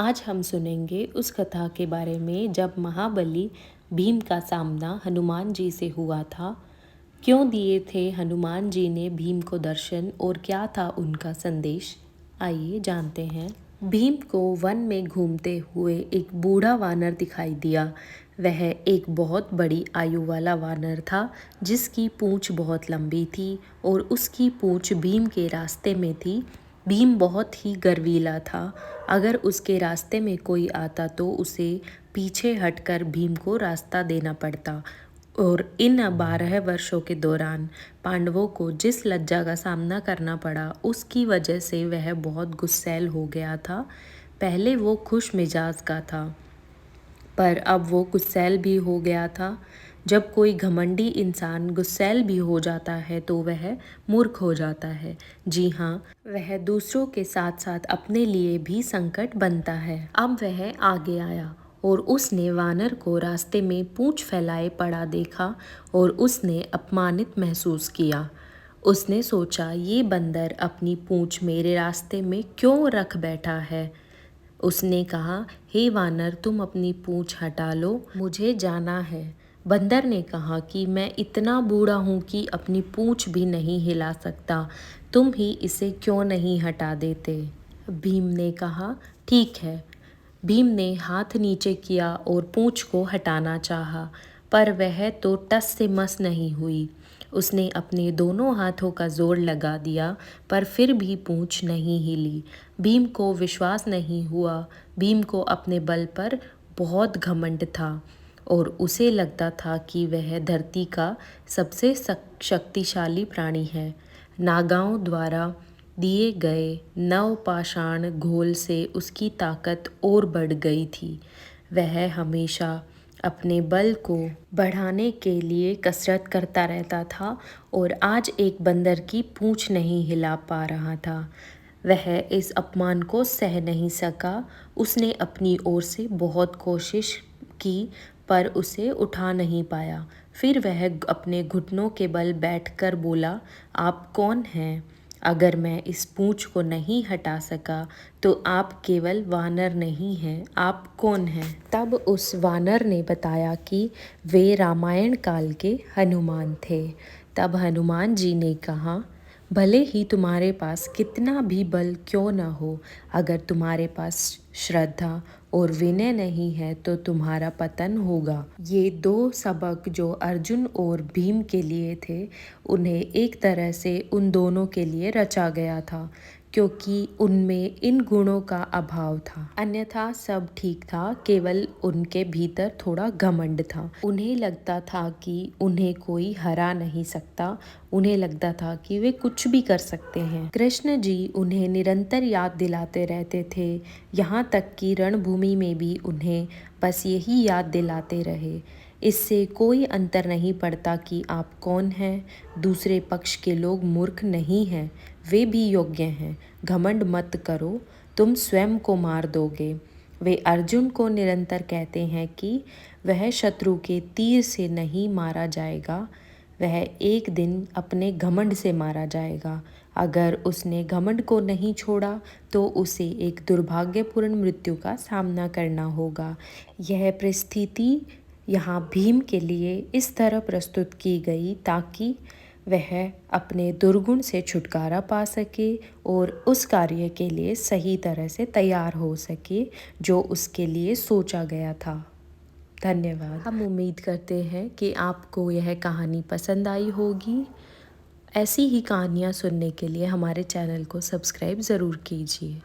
आज हम सुनेंगे उस कथा के बारे में जब महाबली भीम का सामना हनुमान जी से हुआ था। क्यों दिए थे हनुमान जी ने भीम को दर्शन और क्या था उनका संदेश, आइए जानते हैं। भीम को वन में घूमते हुए एक बूढ़ा वानर दिखाई दिया। वह एक बहुत बड़ी आयु वाला वानर था जिसकी पूंछ बहुत लंबी थी और उसकी पूंछ भीम के रास्ते में थी। भीम बहुत ही गर्वीला था। अगर उसके रास्ते में कोई आता तो उसे पीछे हटकर भीम को रास्ता देना पड़ता। और इन 12 वर्षों के दौरान पांडवों को जिस लज्जा का सामना करना पड़ा उसकी वजह से वह बहुत गुस्सैल हो गया था। पहले वो खुश मिजाज का था पर अब वो गुस्सैल भी हो गया था। जब कोई घमंडी इंसान गुस्सैल भी हो जाता है तो वह मूर्ख हो जाता है। जी हाँ, वह दूसरों के साथ साथ अपने लिए भी संकट बनता है। अब वह आगे आया और उसने वानर को रास्ते में पूंछ फैलाए पड़ा देखा और उसने अपमानित महसूस किया। उसने सोचा, ये बंदर अपनी पूंछ मेरे रास्ते में क्यों रख बैठा है। उसने कहा, हे वानर, तुम अपनी पूंछ हटा लो, मुझे जाना है। बंदर ने कहा कि मैं इतना बूढ़ा हूँ कि अपनी पूंछ भी नहीं हिला सकता, तुम ही इसे क्यों नहीं हटा देते। भीम ने कहा, ठीक है। भीम ने हाथ नीचे किया और पूंछ को हटाना चाहा, पर वह तो टस से मस नहीं हुई। उसने अपने दोनों हाथों का जोर लगा दिया पर फिर भी पूंछ नहीं हिली। भीम को विश्वास नहीं हुआ। भीम को अपने बल पर बहुत घमंड था और उसे लगता था कि वह धरती का सबसे शक्तिशाली प्राणी है। नागाओं द्वारा दिए गए नवपाषाण घोल से उसकी ताकत और बढ़ गई थी। वह हमेशा अपने बल को बढ़ाने के लिए कसरत करता रहता था और आज एक बंदर की पूंछ नहीं हिला पा रहा था। वह इस अपमान को सह नहीं सका। उसने अपनी ओर से बहुत कोशिश की पर उसे उठा नहीं पाया। फिर वह अपने घुटनों के बल बैठकर बोला, आप कौन हैं? अगर मैं इस पूंछ को नहीं हटा सका तो आप केवल वानर नहीं हैं, आप कौन हैं? तब उस वानर ने बताया कि वे रामायण काल के हनुमान थे। तब हनुमान जी ने कहा, भले ही तुम्हारे पास कितना भी बल क्यों न हो, अगर तुम्हारे पास श्रद्धा और विनय नहीं है तो तुम्हारा पतन होगा। ये दो सबक जो अर्जुन और भीम के लिए थे, उन्हें एक तरह से उन दोनों के लिए रचा गया था क्योंकि उनमें इन गुणों का अभाव था। अन्यथा सब ठीक था, केवल उनके भीतर थोड़ा घमंड था। उन्हें लगता था कि उन्हें कोई हरा नहीं सकता। उन्हें लगता था कि वे कुछ भी कर सकते हैं। कृष्ण जी उन्हें निरंतर याद दिलाते रहते थे, यहाँ तक कि रणभूमि में भी उन्हें बस यही याद दिलाते रहे। इससे कोई अंतर नहीं पड़ता कि आप कौन हैं। दूसरे पक्ष के लोग मूर्ख नहीं हैं, वे भी योग्य हैं। घमंड मत करो, तुम स्वयं को मार दोगे। वे अर्जुन को निरंतर कहते हैं कि वह शत्रु के तीर से नहीं मारा जाएगा, वह एक दिन अपने घमंड से मारा जाएगा। अगर उसने घमंड को नहीं छोड़ा तो उसे एक दुर्भाग्यपूर्ण मृत्यु का सामना करना होगा। यह परिस्थिति यहाँ भीम के लिए इस तरह प्रस्तुत की गई ताकि वह अपने दुर्गुण से छुटकारा पा सके और उस कार्य के लिए सही तरह से तैयार हो सके जो उसके लिए सोचा गया था। धन्यवाद। हम उम्मीद करते हैं कि आपको यह कहानी पसंद आई होगी। ऐसी ही कहानियाँ सुनने के लिए हमारे चैनल को सब्सक्राइब ज़रूर कीजिए।